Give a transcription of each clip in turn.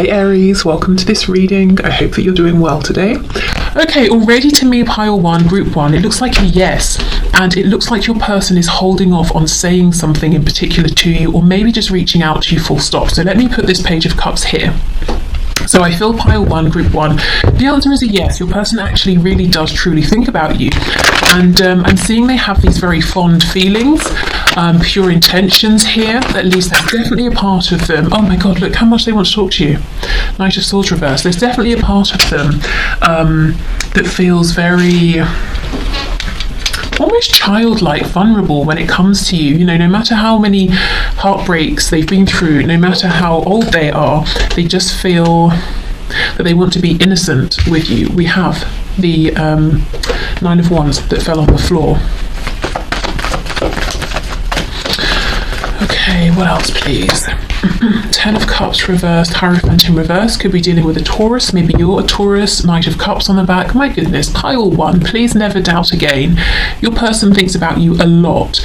Hey Aries, welcome to this reading. I hope that you're doing well today. Okay, already to me, pile one, group one, it looks like a yes, and it looks like your person is holding off on saying something in particular to you, or maybe just reaching out to you full stop. So let me put this Page of Cups here. So I feel pile one, group one. The answer is a yes. Your person actually really does truly think about you. And I'm seeing they have these very fond feelings, pure intentions here. At least that's definitely a part of them. Oh my God, look how much they want to talk to you. Knight of Swords reversed. There's definitely a part of them that feels very almost childlike, vulnerable when it comes to you. You know, no matter how many heartbreaks they've been through, no matter how old they are, they just feel that they want to be innocent with you. We have the Nine of Wands that fell on the floor. Okay, what else please? Ten of Cups reversed, Hierophant in reverse. Could be dealing with a Taurus. Maybe you're a Taurus. Knight of Cups on the back. My goodness, pile one. Please never doubt again. Your person thinks about you a lot.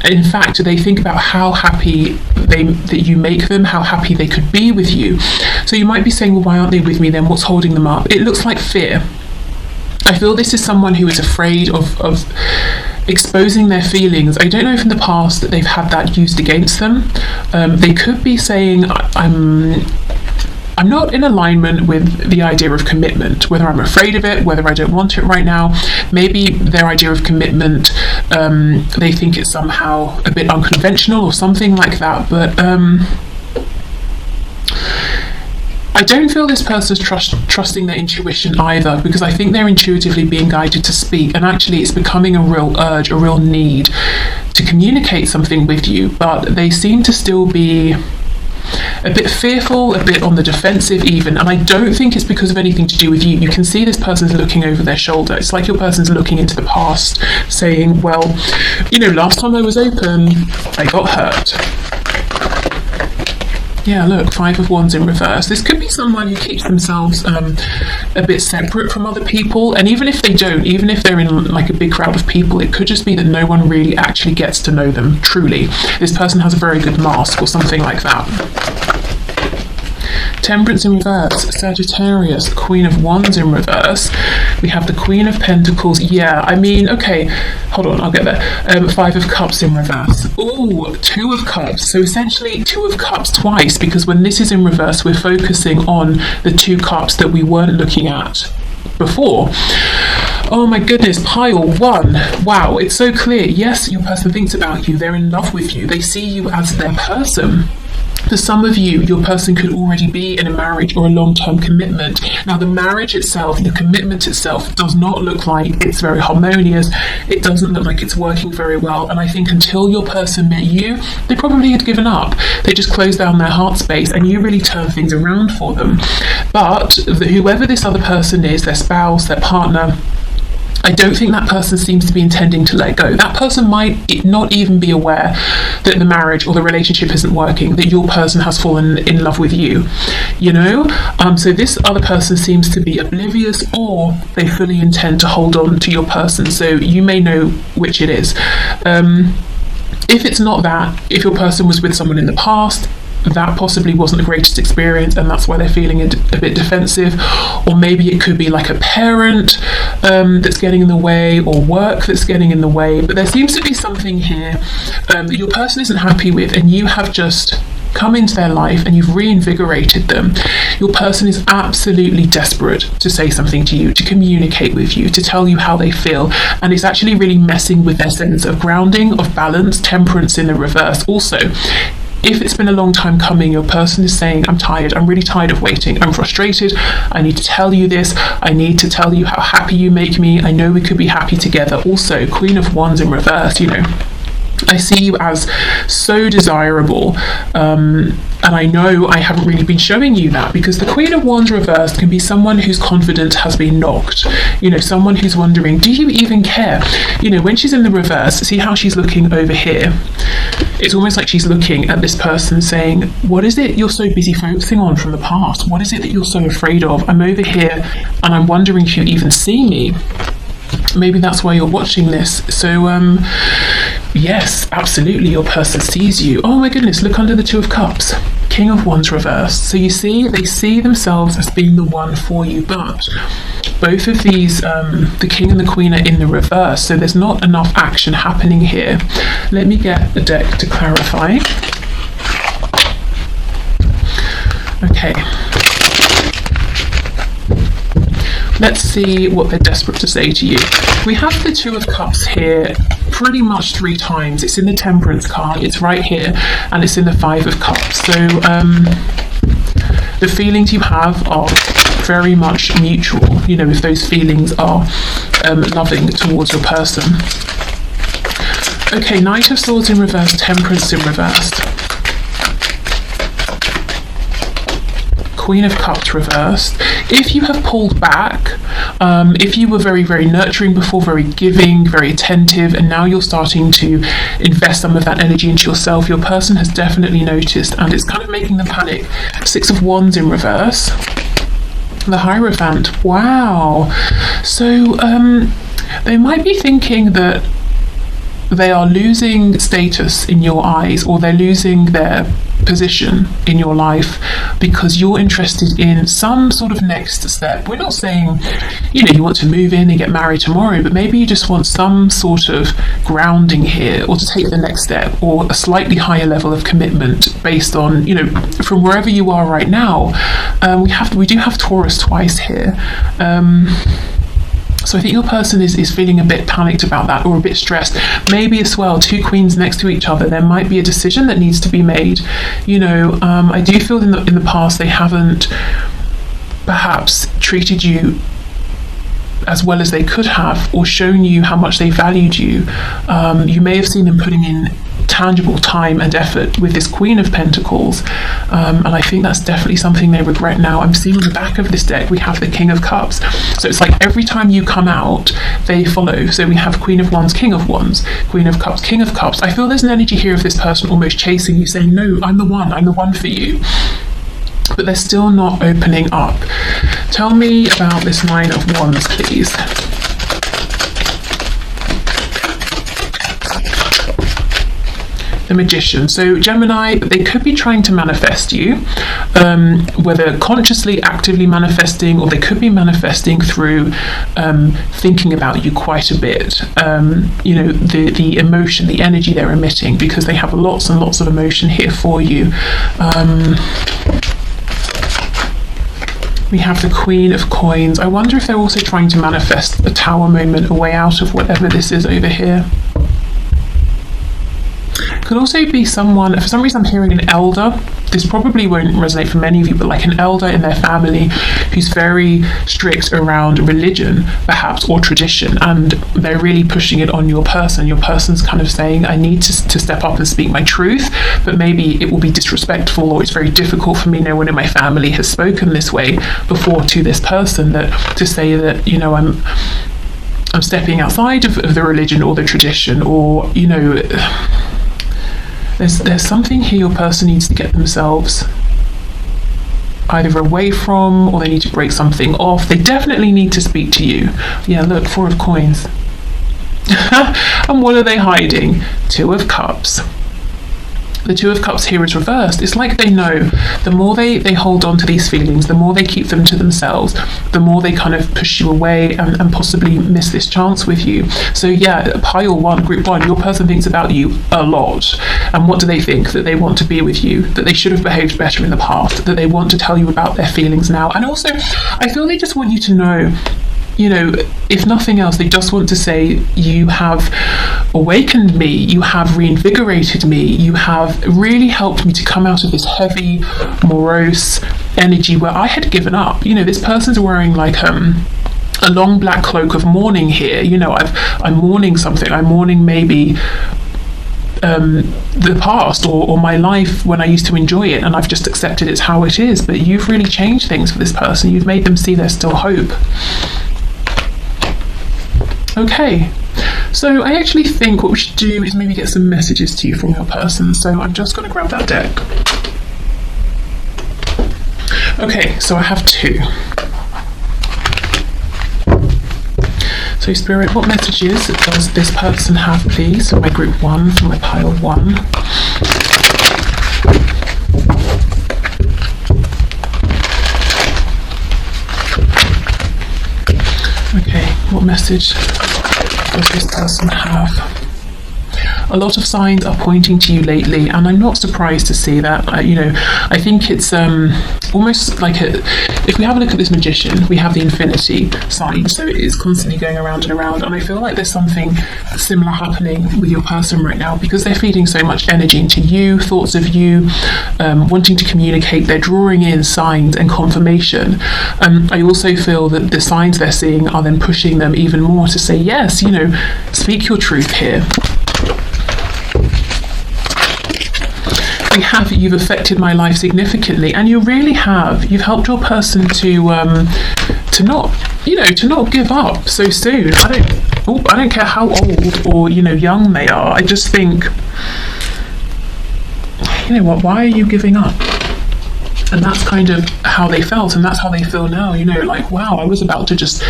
In fact, they think about how happy that you make them, how happy they could be with you. So you might be saying, well, why aren't they with me then? What's holding them up? It looks like fear. I feel this is someone who is afraid of exposing their feelings. I don't know if in the past that they've had that used against them. They could be saying, I'm not in alignment with the idea of commitment, whether I'm afraid of it, whether I don't want it right now. Maybe their idea of commitment, they think it's somehow a bit unconventional or something like that, but I don't feel this person's trusting their intuition either, because I think they're intuitively being guided to speak, and actually it's becoming a real urge, a real need to communicate something with you, but they seem to still be a bit fearful, a bit on the defensive even, and I don't think it's because of anything to do with you. You can see this person's looking over their shoulder. It's like your person's looking into the past, saying, well, you know, last time I was open, I got hurt. Yeah, look, Five of Wands in reverse. This could be someone who keeps themselves a bit separate from other people, and even if they don't, even if they're in like a big crowd of people, it could just be that no one really actually gets to know them truly. This person has a very good mask or something like that. Temperance in reverse, Sagittarius, Queen of Wands in reverse. We have the Queen of Pentacles. Yeah, I mean, okay, hold on, I'll get there. Five of Cups in reverse. Oh, Two of Cups. So essentially Two of Cups twice, because when this is in reverse, we're focusing on the two cups that we weren't looking at before. Oh my goodness, pile one. Wow, it's so clear. Yes, your person thinks about you. They're in love with you. They see you as their person. For some of you, your person could already be in a marriage or a long-term commitment. Now, the marriage itself, the commitment itself, does not look like it's very harmonious. It doesn't look like it's working very well. And I think until your person met you, they probably had given up. They just closed down their heart space, and you really turned things around for them. But whoever this other person is, their spouse, their partner, I don't think that person seems to be intending to let go. That person might not even be aware that the marriage or the relationship isn't working, that your person has fallen in love with you, you know? So this other person seems to be oblivious, or they fully intend to hold on to your person. So you may know which it is. If it's not that, if your person was with someone in the past, that possibly wasn't the greatest experience, and that's why they're feeling a bit defensive. Or maybe it could be like a parent that's getting in the way, or work that's getting in the way. But there seems to be something here that your person isn't happy with, and you have just come into their life and you've reinvigorated them. Your person is absolutely desperate to say something to you, to communicate with you, to tell you how they feel, and it's actually really messing with their sense of grounding, of balance. Temperance in the reverse also. If it's been a long time coming, your person is saying, I'm tired, I'm really tired of waiting, I'm frustrated, I need to tell you this, I need to tell you how happy you make me, I know we could be happy together. Also, Queen of Wands in reverse, you know, I see you as so desirable, and I know I haven't really been showing you that, because the Queen of Wands reversed can be someone whose confidence has been knocked, you know, someone who's wondering, do you even care? You know, when she's in the reverse, see how she's looking over here? It's almost like she's looking at this person saying, what is it you're so busy focusing on from the past? What is it that you're so afraid of? I'm over here and I'm wondering if you even see me. Maybe that's why you're watching this. So yes, absolutely, your person sees you. Oh my goodness, look under the Two of Cups. King of Wands reversed. So you see, they see themselves as being the one for you, but both of these, the King and the Queen, are in the reverse, so there's not enough action happening here. Let me get a deck to clarify. Okay. Let's see what they're desperate to say to you. We have the Two of Cups here pretty much 3 times. It's in the Temperance card, it's right here, and it's in the Five of Cups. So the feelings you have are very much mutual, you know, if those feelings are loving towards your person. Okay, Knight of Swords in reverse, Temperance in reverse. Queen of Cups reversed. If you have pulled back, if you were very, very nurturing before, very giving, very attentive, and now you're starting to invest some of that energy into yourself, your person has definitely noticed, and it's kind of making them panic. Six of Wands in reverse. The Hierophant. Wow. So they might be thinking that they are losing status in your eyes, or they're losing their position in your life because you're interested in some sort of next step. We're not saying, you know, you want to move in and get married tomorrow, but maybe you just want some sort of grounding here, or to take the next step, or a slightly higher level of commitment based on, you know, from wherever you are right now. We do have Taurus twice here. So I think your person is feeling a bit panicked about that, or a bit stressed. Maybe as well, 2 queens next to each other, there might be a decision that needs to be made. You know, I do feel in the past they haven't perhaps treated you as well as they could have, or shown you how much they valued you. You may have seen them putting in tangible time and effort with this Queen of Pentacles, and I think that's definitely something they regret now. I'm seeing on the back of this deck we have the King of Cups, so it's like every time you come out they follow. So we have Queen of Wands, King of Wands, Queen of Cups, King of Cups. I feel there's an energy here of this person almost chasing you, saying, no, I'm the one for you, but they're still not opening up. Tell me about this Nine of Wands, please. The Magician. So Gemini, they could be trying to manifest you, whether consciously, actively manifesting, or they could be manifesting through thinking about you quite a bit. You know, the emotion, the energy they're emitting, because they have lots and lots of emotion here for you. We have the Queen of Coins. I wonder if they're also trying to manifest a Tower moment, a way out of whatever this is over here. Could also be someone, for some reason I'm hearing an elder. This probably won't resonate for many of you, but like an elder in their family who's very strict around religion, perhaps, or tradition, and they're really pushing it on your person. Your person's kind of saying, I need to step up and speak my truth, but maybe it will be disrespectful, or it's very difficult for me. No one in my family has spoken this way before to this person, that to say that, you know, I'm stepping outside of the religion or the tradition, or, you know, there's something here your person needs to get themselves either away from, or they need to break something off. They definitely need to speak to you. Yeah, look, 4 of Coins. And what are they hiding? 2 of Cups. The Two of Cups here is reversed. It's like they know the more they hold on to these feelings, the more they keep them to themselves, the more they kind of push you away and possibly miss this chance with you. So yeah, pile 1, group 1, your person thinks about you a lot. And what do they think? That they want to be with you, that they should have behaved better in the past, that they want to tell you about their feelings now. And also, I feel they just want you to know, you know, if nothing else, they just want to say, you have awakened me, you have reinvigorated me, you have really helped me to come out of this heavy, morose energy where I had given up. You know, this person's wearing like a long black cloak of mourning here. You know, I'm mourning something. I'm mourning maybe the past, or my life when I used to enjoy it, and I've just accepted it's how it is. But you've really changed things for this person. You've made them see there's still hope. Okay, so I actually think what we should do is maybe get some messages to you from your person. So I'm just going to grab that deck. Okay, so I have 2. So Spirit, what messages does this person have, please, for my group 1, for my pile 1? What message does this person have? A lot of signs are pointing to you lately, and I'm not surprised to see that. I think it's almost like if we have a look at this magician, we have the infinity sign, so it is constantly going around and around, and I feel like there's something similar happening with your person right now, because they're feeding so much energy into you, thoughts of you, wanting to communicate. They're drawing in signs and confirmation. I also feel that the signs they're seeing are then pushing them even more to say, yes, speak your truth here. We have, you've affected my life significantly, and you really have. You've helped your person to not give up so soon. I don't care how old or young they are. I just think, why are you giving up? And that's kind of how they felt, and that's how they feel now. Wow, I was about to just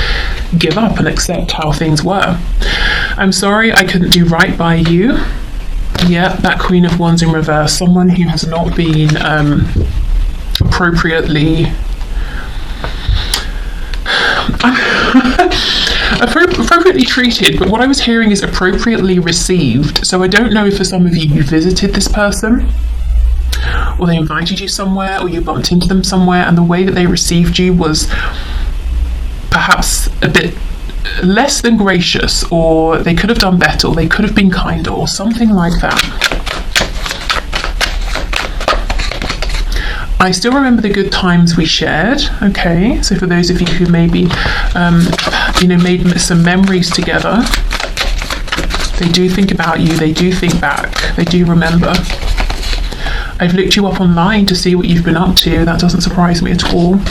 give up and accept how things were. I'm sorry I couldn't do right by you. Yeah, that Queen of Wands in reverse, someone who has not been appropriately treated, but what I was hearing is appropriately received. So I don't know if for some of you visited this person, or they invited you somewhere, or you bumped into them somewhere, and the way that they received you was perhaps a bit less than gracious, or they could have done better, or they could have been kinder, or something like that. I still remember the good times we shared. Okay, so for those of you who maybe made some memories together, they do think about you, they do think back, they do remember. I've looked you up online to see what you've been up to. That doesn't surprise me at all.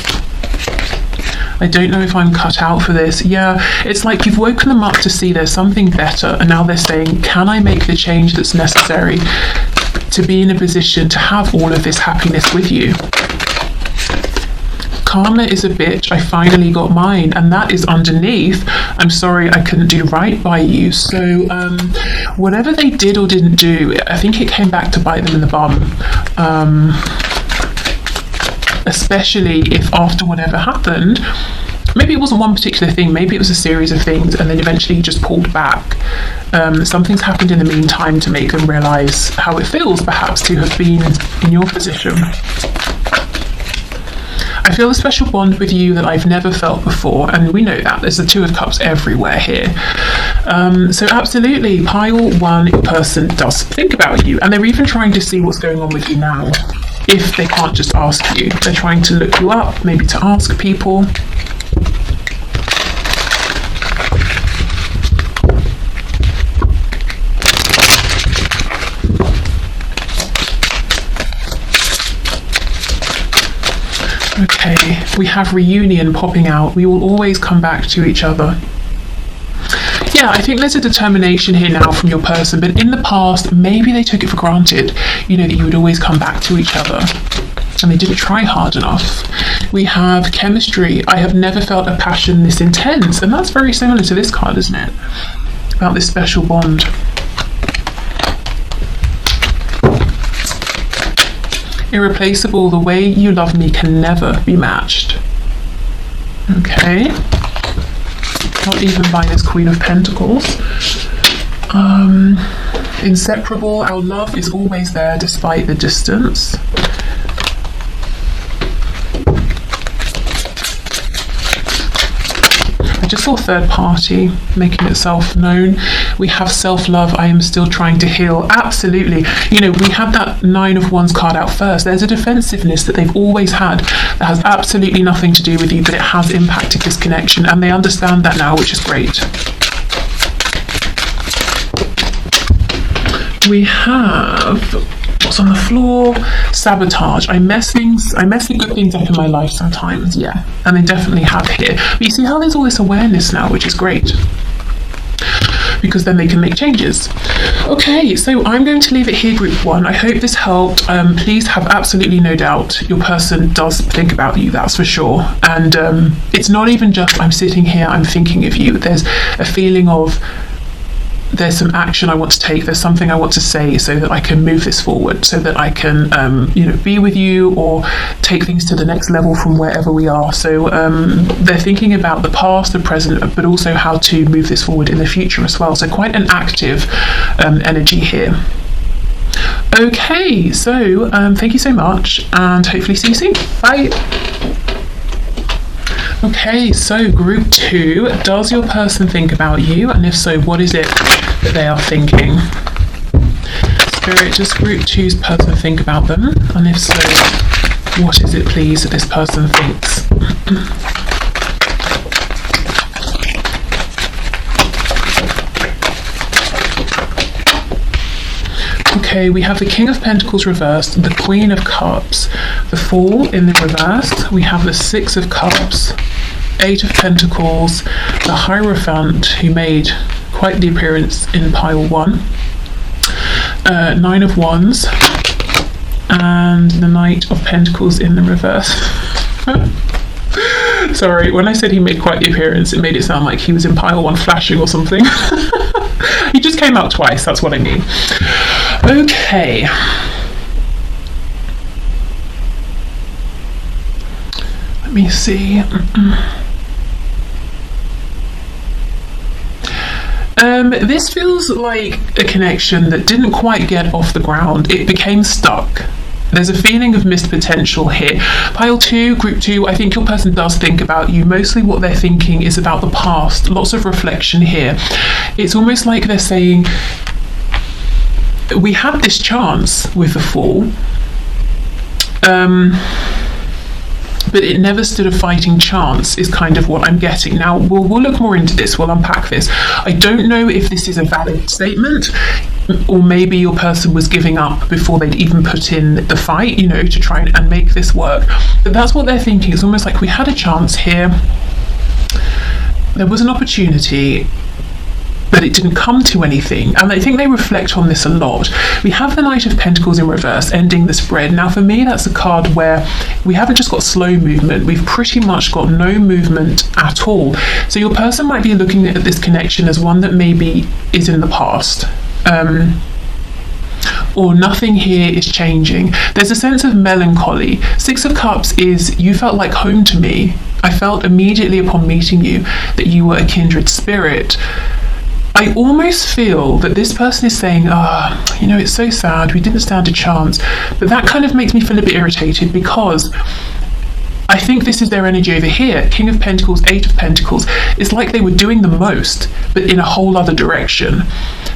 I don't know if I'm cut out for this. Yeah, it's like you've woken them up to see there's something better, and now they're saying, can I make the change that's necessary to be in a position to have all of this happiness with you? Karma is a bitch, I finally got mine, and that is underneath, I'm sorry I couldn't do right by you. So whatever they did or didn't do, I think it came back to bite them in the bum. Especially if after whatever happened, maybe it wasn't one particular thing, maybe it was a series of things, and then eventually you just pulled back. Something's happened in the meantime to make them realise how it feels perhaps to have been in your position. I feel a special bond with you that I've never felt before, and we know that there's the Two of Cups everywhere here. So absolutely, pile one, your person does think about you, and they're even trying to see what's going on with you now. If they can't just ask you, they're trying to look you up, maybe to ask people. Okay, we have reunion popping out. We will always come back to each other. Yeah, I think there's a determination here now from your person, but in the past, maybe they took it for granted, that you would always come back to each other, and they didn't try hard enough. We have chemistry. I have never felt a passion this intense, and that's very similar to this card, isn't it? About this special bond. Irreplaceable, the way you love me can never be matched. Okay. Not even by this Queen of Pentacles. Inseparable, our love is always there despite the distance. I just saw third party making itself known. We have self-love, I am still trying to heal. Absolutely. We had that Nine of Wands card out first. There's a defensiveness that they've always had that has absolutely nothing to do with you, but it has impacted this connection, and they understand that now, which is great. We have, what's on the floor? Sabotage. I mess the good things up in my life sometimes, yeah. And they definitely have here. But you see how there's all this awareness now, which is great, because then they can make changes. Okay, so I'm going to leave it here, group one. I hope this helped. Please have absolutely no doubt your person does think about you, that's for sure. And it's not even just I'm sitting here, I'm thinking of you. There's a feeling of there's some action I want to take, there's something I want to say so that I can move this forward, so that I can be with you or take things to the next level from wherever we are. So they're thinking about the past, the present, but also how to move this forward in the future as well. So quite an active energy here. Okay, so thank you so much, and hopefully see you soon. Bye. Okay, so group 2, does your person think about you? And if so, what is it that they are thinking? Spirit, does group 2's person think about them? And if so, what is it, please, that this person thinks? Okay, we have the King of Pentacles reversed, the Queen of Cups, the Fool in the reverse, we have the Six of Cups, Eight of Pentacles, the Hierophant, who made quite the appearance in pile 1, Nine of Wands, and the Knight of Pentacles in the reverse. Sorry, when I said he made quite the appearance, it made it sound like he was in pile 1 flashing or something. He just came out twice, that's what I mean. Okay. Let me see. This feels like a connection that didn't quite get off the ground. It became stuck. There's a feeling of missed potential here. Pile 2, group 2, I think your person does think about you. Mostly what they're thinking is about the past. Lots of reflection here. It's almost like they're saying, we had this chance with the Fool, but it never stood a fighting chance, is kind of what I'm getting. Now, we'll look more into this, we'll unpack this. I don't know if this is a valid statement, or maybe your person was giving up before they'd even put in the fight, to try and make this work. But that's what they're thinking. It's almost like we had a chance here, there was an opportunity, but it didn't come to anything. And I think they reflect on this a lot. We have the Knight of Pentacles in reverse, ending the spread. Now, for me, that's a card where we haven't just got slow movement, we've pretty much got no movement at all. So your person might be looking at this connection as one that maybe is in the past. Or nothing here is changing. There's a sense of melancholy. Six of Cups is, you felt like home to me. I felt immediately upon meeting you that you were a kindred spirit. I almost feel that this person is saying, it's so sad, we didn't stand a chance. But that kind of makes me feel a bit irritated, because I think this is their energy over here. King of Pentacles, Eight of Pentacles. It's like they were doing the most, but in a whole other direction.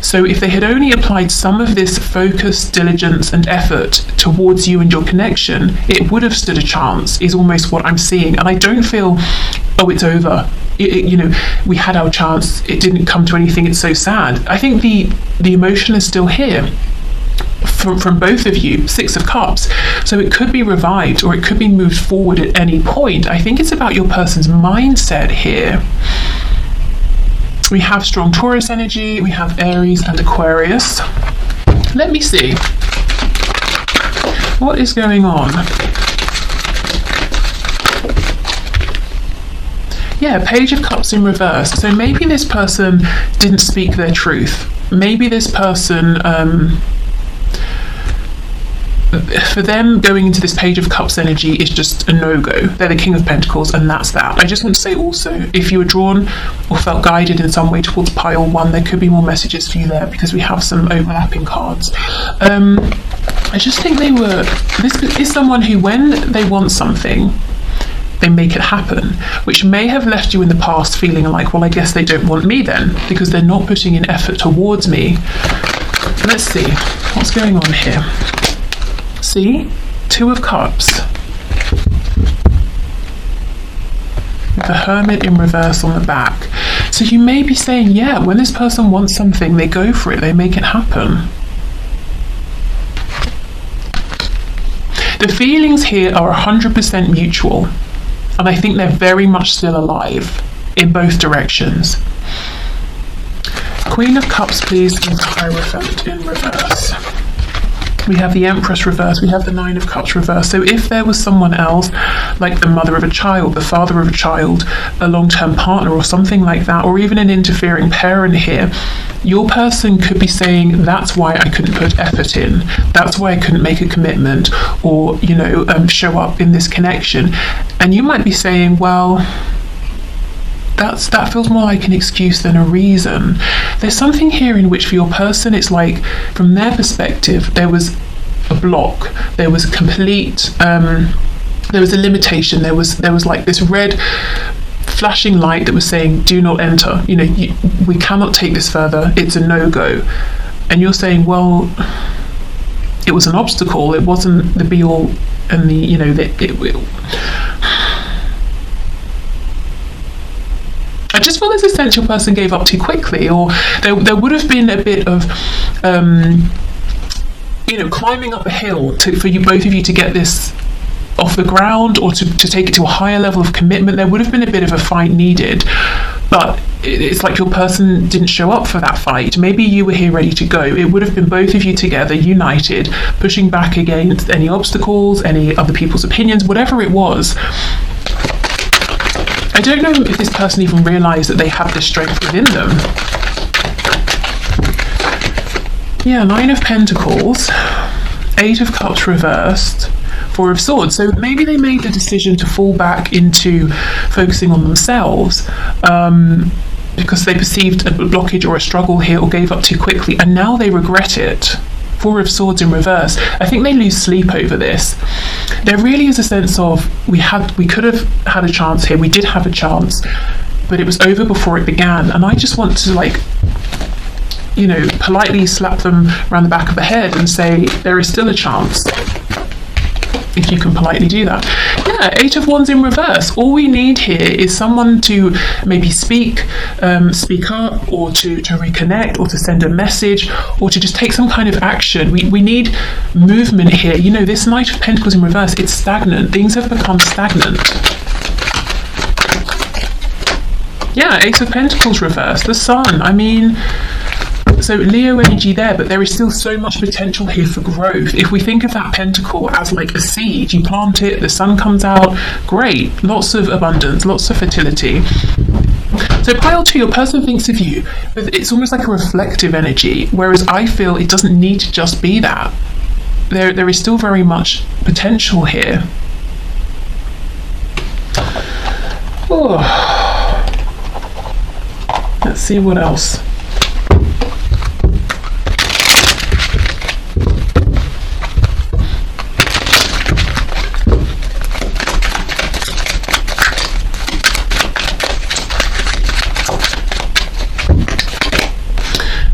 So if they had only applied some of this focus, diligence, and effort towards you and your connection, it would have stood a chance, is almost what I'm seeing. And I don't feel, it's over. We had our chance, it didn't come to anything, it's so sad. I think the emotion is still here. From both of you, Six of Cups. So it could be revived, or it could be moved forward at any point. I think it's about your person's mindset here. We have strong Taurus energy, we have Aries and Aquarius. Let me see. What is going on? Yeah, Page of Cups in reverse. So maybe this person didn't speak their truth. Maybe this person, for them, going into this Page of Cups energy is just a no-go. They're the King of Pentacles, and that's that. I just want to say also, if you were drawn or felt guided in some way towards pile 1, there could be more messages for you there, because we have some overlapping cards. I just think this is someone who, when they want something, they make it happen, which may have left you in the past feeling like, well, I guess they don't want me then, because they're not putting in effort towards me. Let's see, what's going on here? See? Two of Cups. The Hermit in reverse on the back. So you may be saying, yeah, when this person wants something, they go for it, they make it happen. The feelings here are 100% mutual, and I think they're very much still alive in both directions. Queen of Cups, please, and Hierophant in reverse. We have the Empress reverse, we have the Nine of Cups reverse. So if there was someone else, like the mother of a child, the father of a child, a long-term partner or something like that, or even an interfering parent here, your person could be saying, that's why I couldn't put effort in, that's why I couldn't make a commitment, or, show up in this connection. And you might be saying, well, that feels more like an excuse than a reason. There's something here in which for your person, it's like, from their perspective, there was a block, there was a complete, there was a limitation, there was like this red flashing light that was saying, do not enter, we cannot take this further, it's a no-go. And you're saying, well, it was an obstacle, it wasn't the be-all and I just feel there's a sense your person gave up too quickly, or there would have been a bit of, climbing up a hill for you, both of you, to get this off the ground, or to take it to a higher level of commitment. There would have been a bit of a fight needed, but it's like your person didn't show up for that fight. Maybe you were here ready to go. It would have been both of you together, united, pushing back against any obstacles, any other people's opinions, whatever it was. I don't know if this person even realised that they have this strength within them. Yeah, Nine of Pentacles, Eight of Cups reversed, Four of Swords. So maybe they made the decision to fall back into focusing on themselves because they perceived a blockage or a struggle here, or gave up too quickly, and now they regret it. Four of Swords in reverse. I think they lose sleep over this. There really is a sense of, we could have had a chance here, we did have a chance, but it was over before it began. And I just want to politely slap them around the back of the head and say, there is still a chance, if you can politely do that. Yeah, Eight of Wands in reverse. All we need here is someone to maybe speak up, or to reconnect, or to send a message, or to just take some kind of action. We need movement here. This Knight of Pentacles in reverse, it's stagnant. Things have become stagnant. Yeah, Ace of Pentacles reverse, the Sun. So Leo energy there, but there is still so much potential here for growth. If we think of that pentacle as like a seed, you plant it, the sun comes out, great, lots of abundance, lots of fertility. So pile 2, your person thinks of you, but it's almost like a reflective energy, whereas I feel it doesn't need to just be that. There is still very much potential here. Oh. Let's see what else.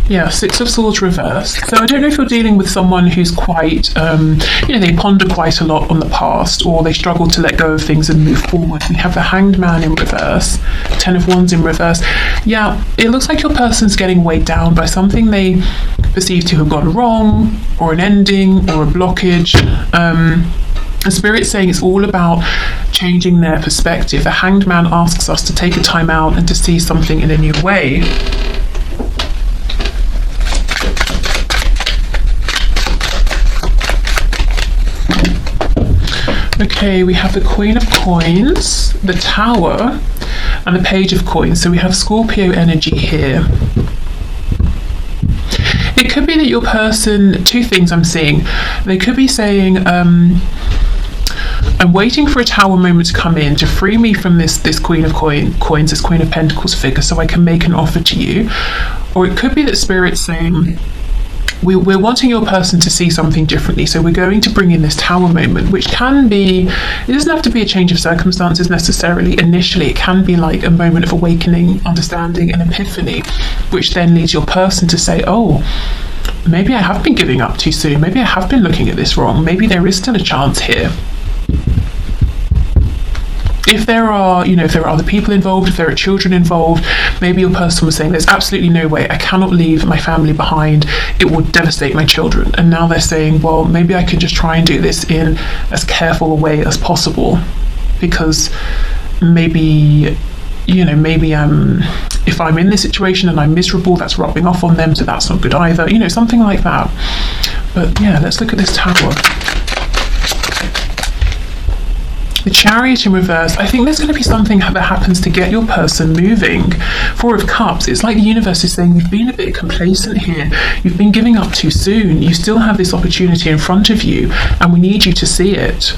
Yeah, Six of Swords reversed. So I don't know if you're dealing with someone who's quite, they ponder quite a lot on the past, or they struggle to let go of things and move forward. We have the Hanged Man in reverse, Ten of Wands in reverse. Yeah, it looks like your person's getting weighed down by something they perceive to have gone wrong, or an ending, or a blockage. The Spirit's saying it's all about changing their perspective. The Hanged Man asks us to take a time out and to see something in a new way. Okay, we have the Queen of Coins, the Tower, and the Page of Coins. So we have Scorpio energy here. It could be that your person, two things I'm seeing. They could be saying, I'm waiting for a Tower moment to come in to free me from this Queen of Coins, this Queen of Pentacles figure, so I can make an offer to you. Or it could be that Spirit's saying, we're wanting your person to see something differently, so we're going to bring in this Tower moment, which can be, it doesn't have to be a change of circumstances necessarily initially. It can be like a moment of awakening, understanding, and epiphany, which then leads your person to say, oh, maybe I have been giving up too soon, maybe I have been looking at this wrong, maybe there is still a chance here. If there are, if there are other people involved, if there are children involved, maybe your person was saying, there's absolutely no way, I cannot leave my family behind, it would devastate my children. And now they're saying, well, maybe I could just try and do this in as careful a way as possible, because maybe, if I'm in this situation and I'm miserable, that's rubbing off on them, so that's not good either, something like that. But yeah, let's look at this Tower. The Chariot in reverse. I think there's going to be something that happens to get your person moving. Four of Cups. It's like the universe is saying you've been a bit complacent here. You've been giving up too soon. You still have this opportunity in front of you, and we need you to see it.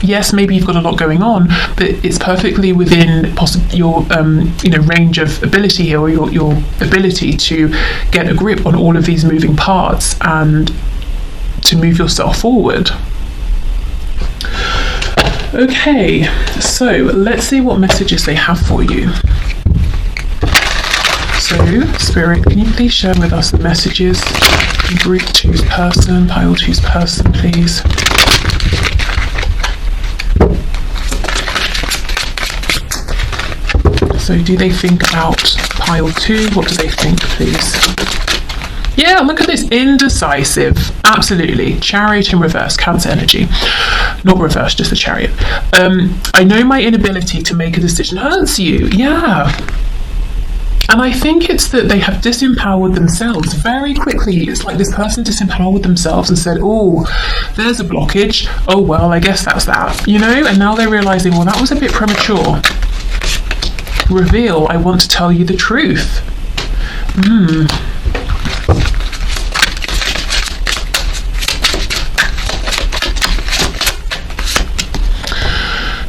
Yes, maybe you've got a lot going on, but it's perfectly within your range of ability here, or your ability to get a grip on all of these moving parts and to move yourself forward. Okay, so let's see what messages they have for you. So, Spirit, can you please share with us the messages in Group 2's person, Pile 2's person, please? So, do they think about Pile 2? What do they think, please? Yeah, look at this, indecisive, absolutely. Chariot in reverse, Cancer energy. Not reverse, just the Chariot. I know my inability to make a decision hurts you, yeah. And I think it's that they have disempowered themselves very quickly. It's like this person disempowered themselves and said, oh, there's a blockage. Oh, well, I guess that's that, And now they're realising, well, that was a bit premature. Reveal, I want to tell you the truth.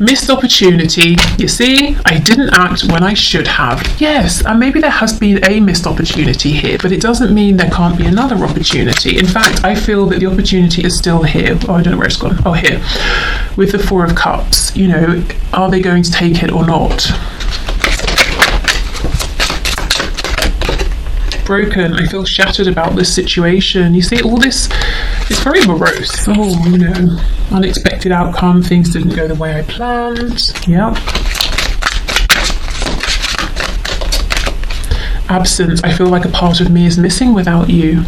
Missed opportunity. You see, I didn't act when I should have. Yes, and maybe there has been a missed opportunity here, but it doesn't mean there can't be another opportunity. In fact, I feel that the opportunity is still here. Oh, I don't know where it's gone. Oh, here. With the Four of Cups, are they going to take it or not? Broken. I feel shattered about this situation. You see, all this is very morose. Oh, unexpected outcome. Things didn't go the way I planned. Yep. Absence. I feel like a part of me is missing without you.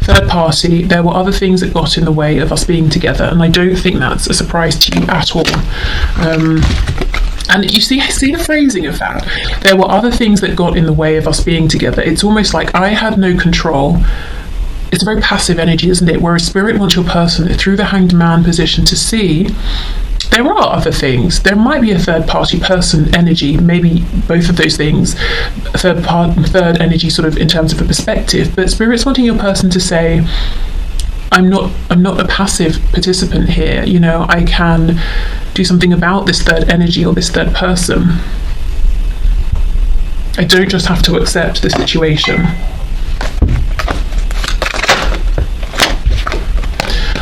Third party. There were other things that got in the way of us being together, and I don't think that's a surprise to you at all. And you see, I see the phrasing of that. There were other things that got in the way of us being together. It's almost like I had no control. It's a very passive energy, isn't it? Whereas Spirit wants your person through the Hanged Man position to see there are other things. There might be a third party person energy, maybe both of those things. Third energy sort of in terms of a perspective. But Spirit's wanting your person to say, I'm not a passive participant here. I can do something about this third energy or this third person. I don't just have to accept the situation.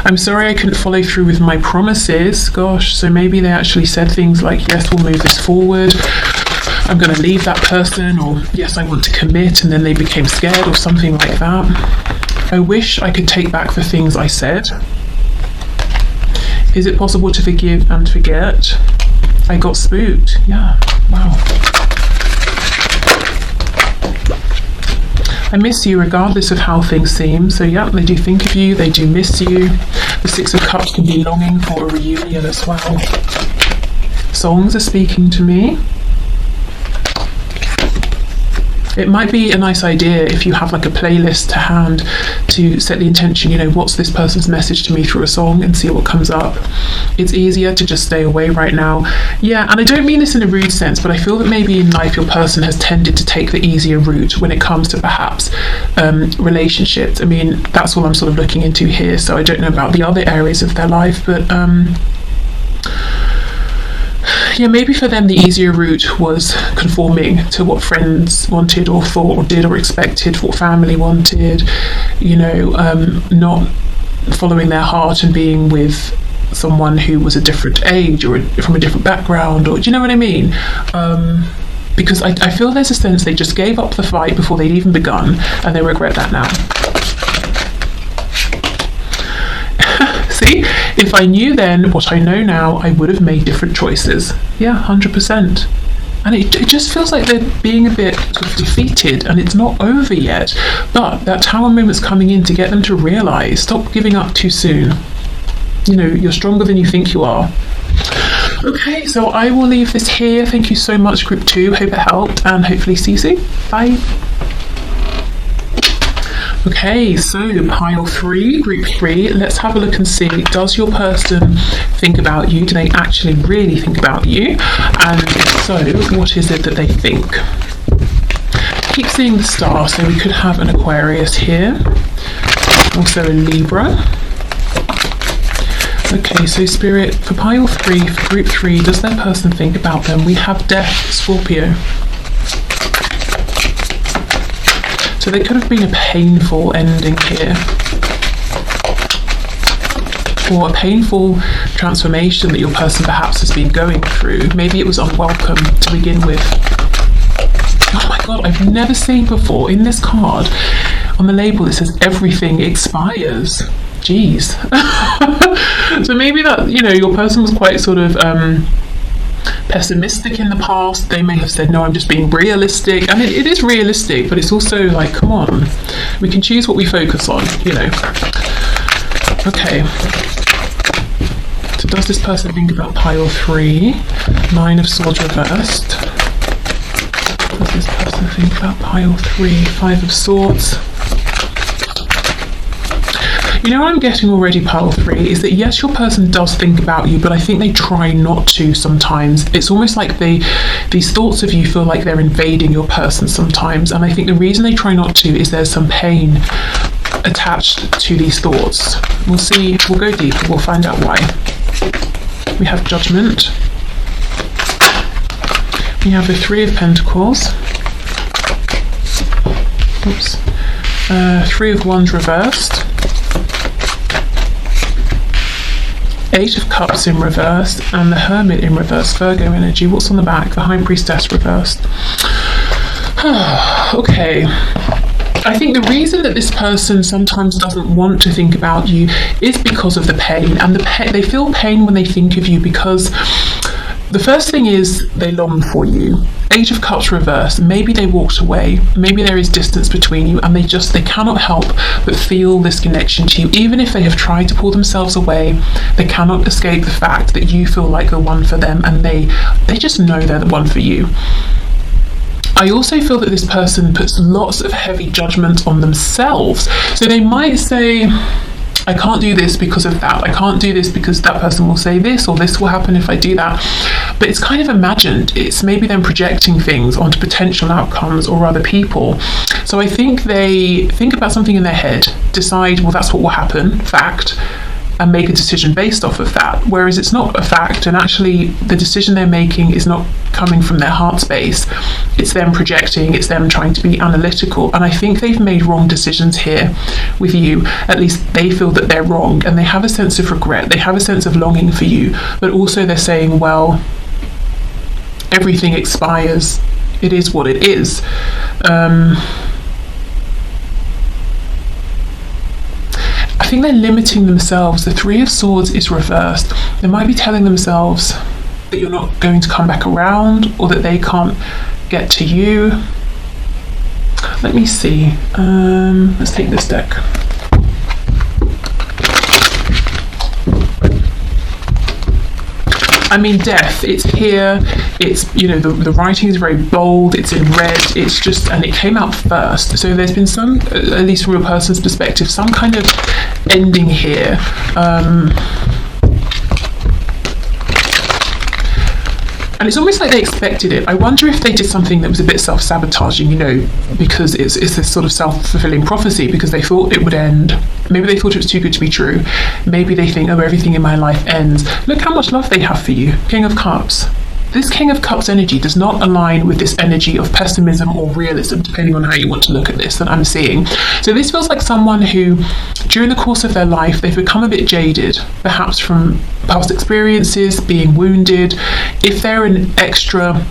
I'm sorry I couldn't follow through with my promises. Gosh, so maybe they actually said things like, yes, we'll move this forward. I'm going to leave that person, or yes, I want to commit, and then they became scared or something like that. I wish I could take back the things I said. Is it possible to forgive and forget? I got spooked. Yeah, wow. I miss you regardless of how things seem. So yeah, they do think of you, they do miss you. The Six of Cups can be longing for a reunion as well. Songs are speaking to me. It might be a nice idea if you have like a playlist to hand to set the intention, what's this person's message to me through a song, and see what comes up. It's easier to just stay away right now. Yeah, and I don't mean this in a rude sense, but I feel that maybe in life your person has tended to take the easier route when it comes to perhaps relationships. I mean, that's what I'm sort of looking into here, so I don't know about the other areas of their life, but yeah, maybe for them the easier route was conforming to what friends wanted or thought or did or expected, what family wanted, not following their heart and being with someone who was a different age or from a different background, or do you know what I mean? Because I feel there's a sense they just gave up the fight before they'd even begun, and they regret that now. See, if I knew then what I know now, I would have made different choices. Yeah, 100%. And it just feels like they're being a bit sort of defeated, and it's not over yet. But that Tower moment's coming in to get them to realise, stop giving up too soon. You're stronger than you think you are. Okay, so I will leave this here. Thank you so much, Group 2. Hope it helped, and hopefully see you soon. Bye. Okay, so pile 3, Group 3. Let's have a look and see, does your person think about you? Do they actually really think about you? And if so, what is it that they think? Keep seeing the star, so we could have an Aquarius here. Also a Libra. Okay, so Spirit, for pile 3, for Group 3, does their person think about them? We have Death, Scorpio. So there could have been a painful ending here. Or a painful transformation that your person perhaps has been going through. Maybe it was unwelcome to begin with. Oh my god, I've never seen before in this card, on the label it says everything expires. Jeez. So maybe that, you know, your person was quite sort of pessimistic in the past. They may have said, no, I'm just being realistic. I mean, it is realistic, but it's also like, come on, we can choose what we focus on, you know. Okay. So does this person think about pile 3? 9 of Swords reversed. Does this person think about pile 3? 5 of Swords. You know what I'm getting already, pile 3, is that yes, your person does think about you, but I think they try not to sometimes. It's almost like these thoughts of you feel like they're invading your person sometimes, and I think the reason they try not to is there's some pain attached to these thoughts. We'll see, we'll go deeper, we'll find out why. We have Judgment. We have the 3 of Pentacles. Oops. 3 of Wands reversed. 8 of Cups in reverse, and the Hermit in reverse, Virgo energy. What's on the back? The High Priestess reversed. Okay. I think the reason that this person sometimes doesn't want to think about you is because of the pain, and they feel pain when they think of you because the first thing is they long for you. 8 of Cups reversed. Maybe they walked away. Maybe there is distance between you, and they cannot help but feel this connection to you. Even if they have tried to pull themselves away, they cannot escape the fact that you feel like the one for them, and they just know they're the one for you. I also feel that this person puts lots of heavy judgment on themselves. So they might say, I can't do this because of that. I can't do this because that person will say this, or this will happen if I do that. But it's kind of imagined. It's maybe them projecting things onto potential outcomes or other people. So I think they think about something in their head, decide, well, that's what will happen, fact, and make a decision based off of that. Whereas it's not a fact, and actually the decision they're making is not coming from their heart space. It's them projecting, it's them trying to be analytical. And I think they've made wrong decisions here with you. At least they feel that they're wrong, and they have a sense of regret. They have a sense of longing for you, but also they're saying, well, everything expires. It is what it is. I think they're limiting themselves. The 3 of Swords is reversed. They might be telling themselves that you're not going to come back around, or that they can't get to you. Let me see. Let's take this deck. I mean, Death, it's here, it's, you know, the writing is very bold, it's in red, it's just, and it came out first. So there's been some, at least from a person's perspective, some kind of ending here. And it's almost like they expected it. I wonder if they did something that was a bit self-sabotaging, you know, because it's this sort of self-fulfilling prophecy, because they thought it would end. Maybe they thought it was too good to be true. Maybe they think, oh, everything in my life ends. Look how much love they have for you. King of Cups. This King of Cups energy does not align with this energy of pessimism or realism, depending on how you want to look at this, that I'm seeing. So this feels like someone who, during the course of their life, they've become a bit jaded, perhaps from past experiences, being wounded. If they're an extra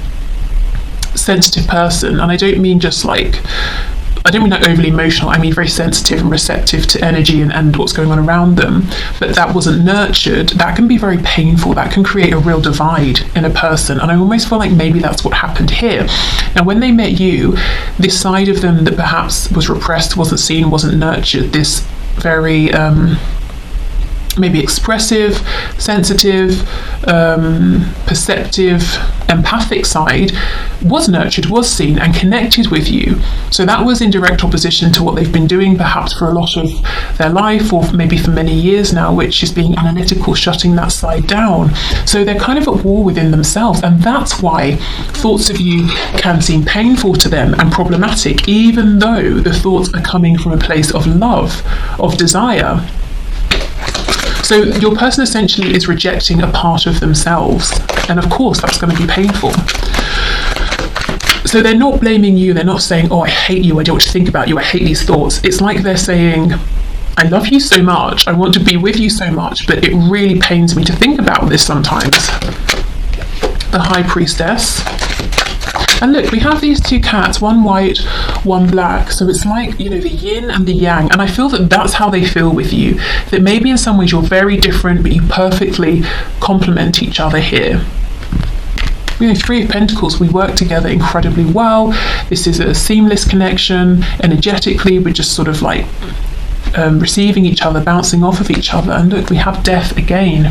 sensitive person, and I don't mean just like, I don't mean like overly emotional, I mean very sensitive and receptive to energy and what's going on around them, but that wasn't nurtured, that can be very painful. That can create a real divide in a person, and I almost feel like maybe that's what happened here. Now, when they met you, this side of them that perhaps was repressed, wasn't seen, wasn't nurtured, this very maybe expressive, sensitive, perceptive, empathic side was nurtured, was seen and connected with you. So that was in direct opposition to what they've been doing perhaps for a lot of their life, or maybe for many years now, which is being analytical, shutting that side down. So they're kind of at war within themselves, and that's why thoughts of you can seem painful to them and problematic, even though the thoughts are coming from a place of love, of desire. So your person essentially is rejecting a part of themselves, and of course that's going to be painful. So they're not blaming you, they're not saying, oh, I hate you, I don't want to think about you, I hate these thoughts. It's like they're saying, I love you so much, I want to be with you so much, but it really pains me to think about this sometimes. The High Priestess. And look, we have these two cats, one white, one black. So it's like, you know, the yin and the yang. And I feel that that's how they feel with you. That maybe in some ways you're very different, but you perfectly complement each other here. You know, Three of Pentacles, we work together incredibly well. This is a seamless connection. Energetically, we're just sort of like receiving each other, bouncing off of each other. And look, we have Death again.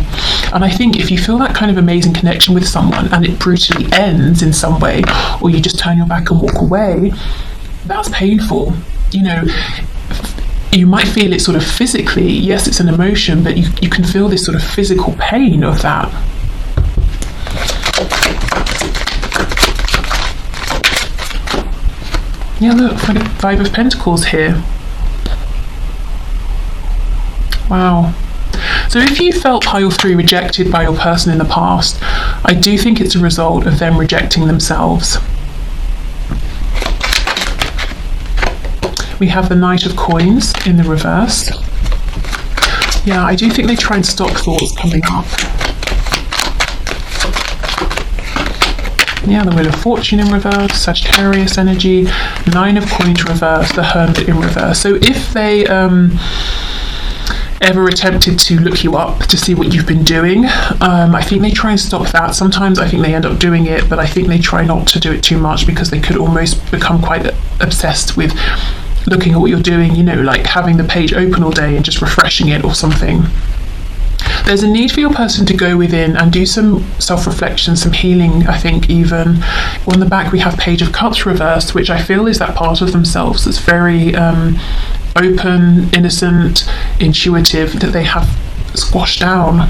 And I think if you feel that kind of amazing connection with someone and it brutally ends in some way, or you just turn your back and walk away, that's painful. You know, you might feel it sort of physically. Yes, it's an emotion, but you can feel this sort of physical pain of that. Yeah, look, Five of Pentacles here. Wow. So if you felt pile 3 rejected by your person in the past, I do think it's a result of them rejecting themselves. We have the Knight of Coins in the reverse. Yeah, I do think they try and stop thoughts coming up. Yeah, the Wheel of Fortune in reverse, Sagittarius energy, Nine of Coins reverse, the Hermit in reverse. So if they ever attempted to look you up to see what you've been doing, I think they try and stop that. Sometimes I think they end up doing it, but I think they try not to do it too much because they could almost become quite obsessed with looking at what you're doing, you know, like having the page open all day and just refreshing it or something. There's a need for your person to go within and do some self-reflection, some healing, I think even. On the back we have Page of Cups reversed, which I feel is that part of themselves that's very open, innocent, intuitive, that they have squashed down.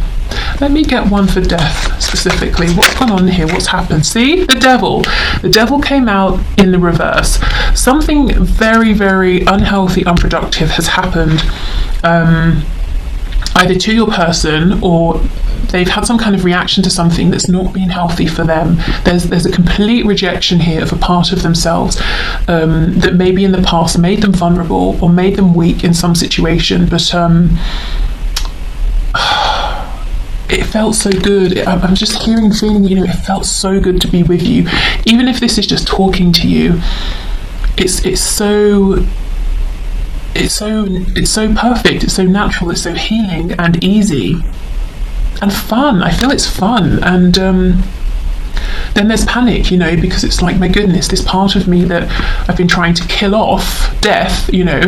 Let me get one for Death specifically. What's gone on here? What's happened? See? The Devil. The Devil came out in the reverse. Something very, very unhealthy, unproductive has happened. Either to your person, or they've had some kind of reaction to something that's not been healthy for them. There's a complete rejection here of a part of themselves that maybe in the past made them vulnerable or made them weak in some situation, but it felt so good. I'm just hearing and feeling, you know, it felt so good to be with you. Even if this is just talking to you, it's so perfect, it's so natural, it's so healing and easy and fun. I feel it's fun. And then there's panic, you know, because it's like, my goodness, this part of me that I've been trying to kill off, Death, you know,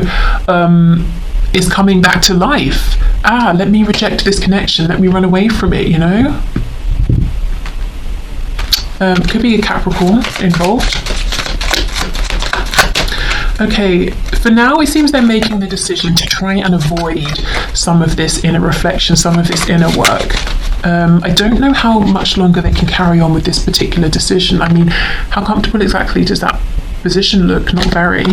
is coming back to life. Let me reject this connection, let me run away from it, you know. Could be a Capricorn involved. Okay, for now it seems they're making the decision to try and avoid some of this inner reflection, some of this inner work. I don't know how much longer they can carry on with this particular decision. I mean, how comfortable exactly does that position look? Not very.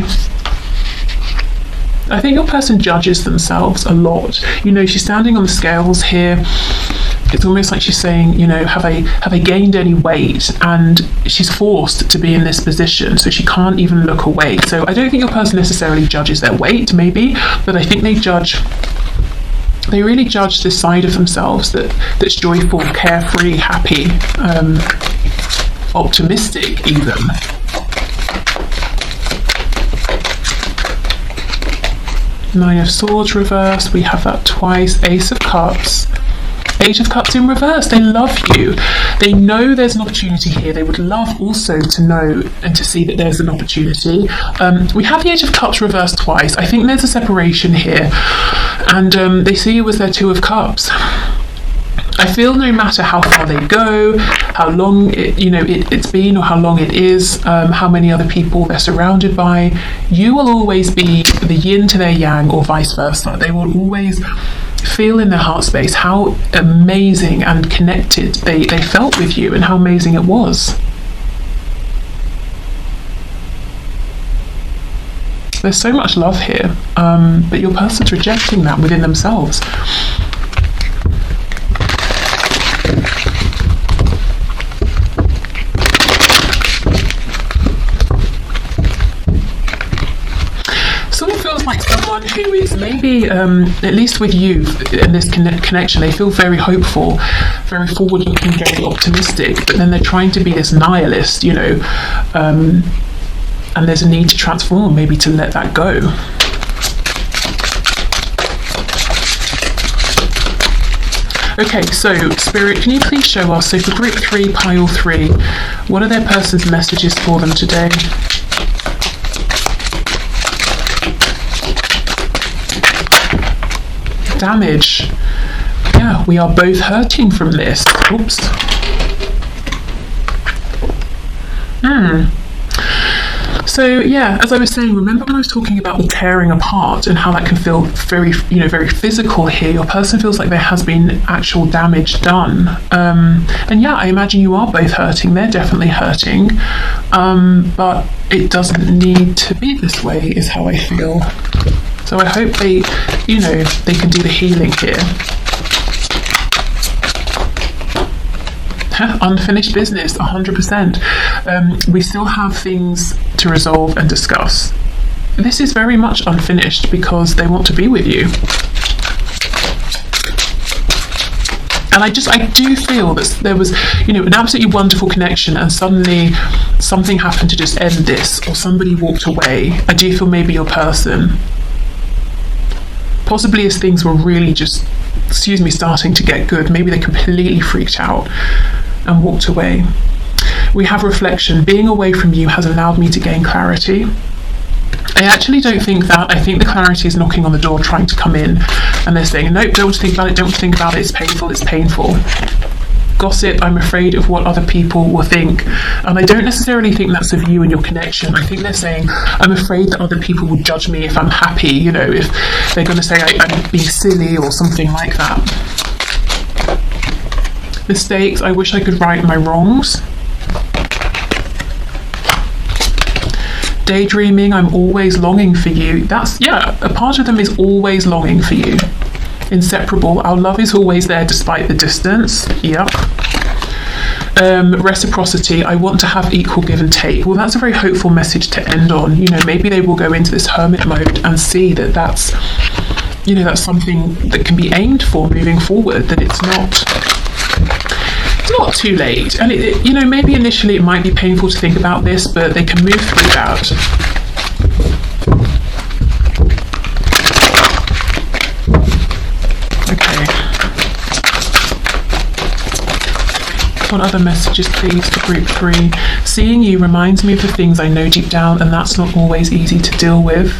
I think your person judges themselves a lot. You know, she's standing on the scales here. It's almost like she's saying, you know, have I gained any weight? And she's forced to be in this position, so she can't even look away. So I don't think your person necessarily judges their weight, maybe, but I think they really judge this side of themselves that's joyful, carefree, happy, optimistic even. Nine of Swords reversed, we have that twice, Ace of Cups, Page of Cups in reverse. They love you. They know there's an opportunity here. They would love also to know and to see that there's an opportunity. We have the Age of Cups reversed twice. I think there's a separation here, and they see you as their Two of Cups. I feel no matter how far they go, how long it's been, or how long it is, how many other people they're surrounded by, you will always be the yin to their yang, or vice versa. They will always feel in their heart space how amazing and connected they felt with you, and how amazing it was. There's so much love here, but your person's rejecting that within themselves. Who is maybe, at least with you in this connection, they feel very hopeful, very forward looking, very optimistic, but then they're trying to be this nihilist, and there's a need to transform, maybe to let that go. Okay, so Spirit, can you please show us, so for group 3, pile 3, what are their person's messages for them today? Damage. Yeah, we are both hurting from this. Oops. So yeah, as I was saying, remember when I was talking about the tearing apart and how that can feel very, very physical here? Your person feels like there has been actual damage done. And yeah, I imagine you are both hurting. They're definitely hurting. But it doesn't need to be this way, is how I feel. So I hope they can do the healing here. Unfinished business, 100%. We still have things to resolve and discuss. This is very much unfinished because they want to be with you. And I do feel that there was, an absolutely wonderful connection, and suddenly something happened to just end this, or somebody walked away. I do feel maybe your person, possibly as things were really just, starting to get good, maybe they completely freaked out and walked away. We have reflection. Being away from you has allowed me to gain clarity. I actually don't think that. I think the clarity is knocking on the door, trying to come in, and they're saying, nope, don't think about it, don't think about it, it's painful. Gossip, I'm afraid of what other people will think. And I don't necessarily think that's of you and your connection. I think they're saying, I'm afraid that other people will judge me if I'm happy, if they're going to say I'm being silly or something like that. Mistakes, I wish I could right my wrongs. Daydreaming, I'm always longing for you. A part of them is always longing for you. Inseparable, our love is always there despite the distance. Yep. Reciprocity, I want to have equal give and take. Well, that's a very hopeful message to end on. Maybe they will go into this hermit mode and see that that's something that can be aimed for moving forward, that it's not too late. And maybe initially it might be painful to think about this, but they can move through that. What other messages, please, for group 3? Seeing you reminds me of the things I know deep down, and that's not always easy to deal with.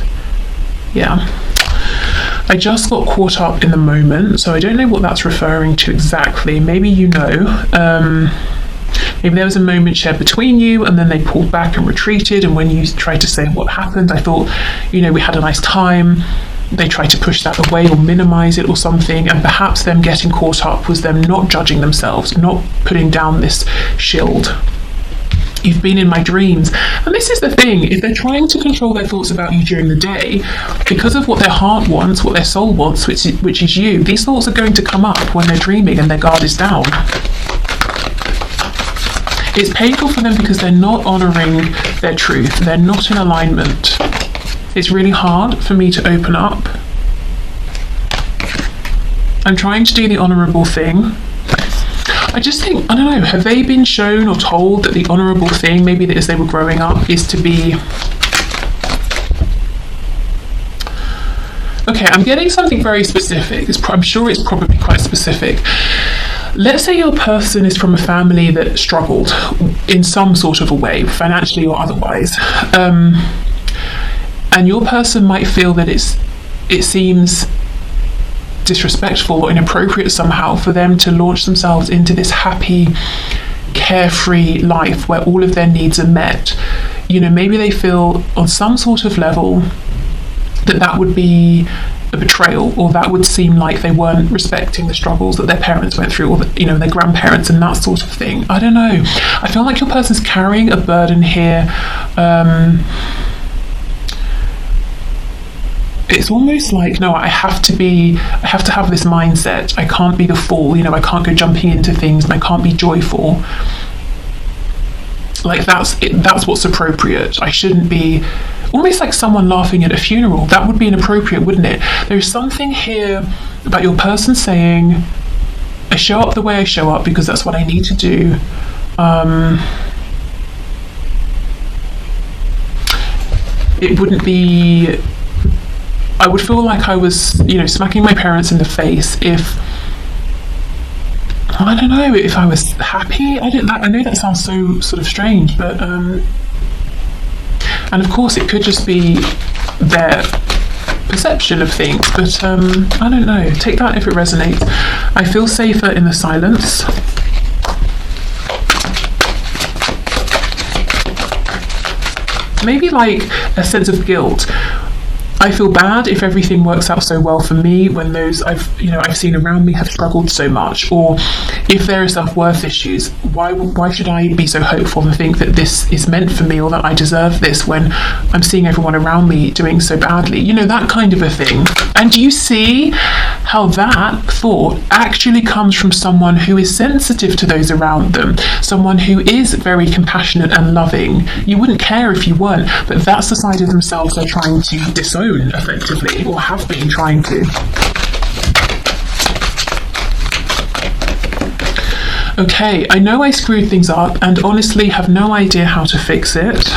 Yeah. I just got caught up in the moment, so I don't know what that's referring to exactly. Maybe maybe there was a moment shared between you, and then they pulled back and retreated, and when you tried to say what happened, I thought, we had a nice time. They tried to push that away or minimize it or something, and perhaps them getting caught up was them not judging themselves, not putting down this shield. You've been in my dreams. And this is the thing, if they're trying to control their thoughts about you during the day, because of what their heart wants, what their soul wants, which is you, these thoughts are going to come up when they're dreaming and their guard is down. It's painful for them because they're not honouring their truth. They're not in alignment. It's really hard for me to open up. I'm trying to do the honourable thing. I just think, I don't know, have they been shown or told that the honourable thing, maybe that as they were growing up, is to be... Okay, I'm getting something very specific. I'm sure it's probably quite specific. let's say your person is from a family that struggled in some sort of a way, financially or otherwise, and your person might feel that it seems disrespectful or inappropriate somehow for them to launch themselves into this happy, carefree life where all of their needs are met. Maybe they feel on some sort of level that would be a betrayal, or that would seem like they weren't respecting the struggles that their parents went through, or their grandparents and that sort of thing. I don't know. I feel like your person's carrying a burden here. It's almost like, no, I have to have this mindset. I can't be the fool, I can't go jumping into things, and I can't be joyful. Like that's what's appropriate. I shouldn't be, almost like someone laughing at a funeral. That would be inappropriate, wouldn't it? There's something here about your person saying, I show up the way I show up because that's what I need to do. It wouldn't be, I would feel like I was, smacking my parents in the face if, I don't know, if I was happy. I know that sounds so sort of strange, but and of course it could just be their perception of things, but I don't know. Take that if it resonates. I feel safer in the silence. Maybe like a sense of guilt. I feel bad if everything works out so well for me when those I've seen around me have struggled so much, or if there are self-worth issues. Why should I be so hopeful and think that this is meant for me, or that I deserve this, when I'm seeing everyone around me doing so badly? That kind of a thing. And do you see how that thought actually comes from someone who is sensitive to those around them, someone who is very compassionate and loving? You wouldn't care if you weren't, but that's the side of themselves they're trying to disown, effectively, or have been trying to. Okay, I know I screwed things up and honestly have no idea how to fix it.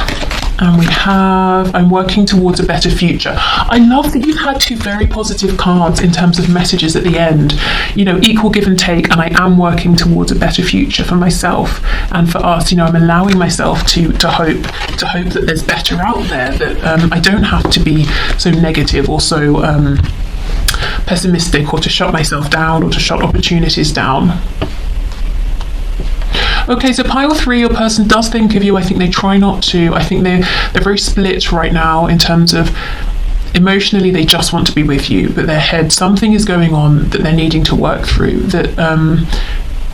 And we have, I'm working towards a better future. I love that you've had two very positive cards in terms of messages at the end. Equal give and take, and I am working towards a better future for myself and for us. I'm allowing myself to hope that there's better out there, that I don't have to be so negative or so pessimistic, or to shut myself down, or to shut opportunities down. Okay, so pile 3, your person does think of you. I think they try not to. I think they're very split right now in terms of emotionally they just want to be with you, but their head, something is going on that they're needing to work through, that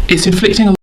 it's inflicting a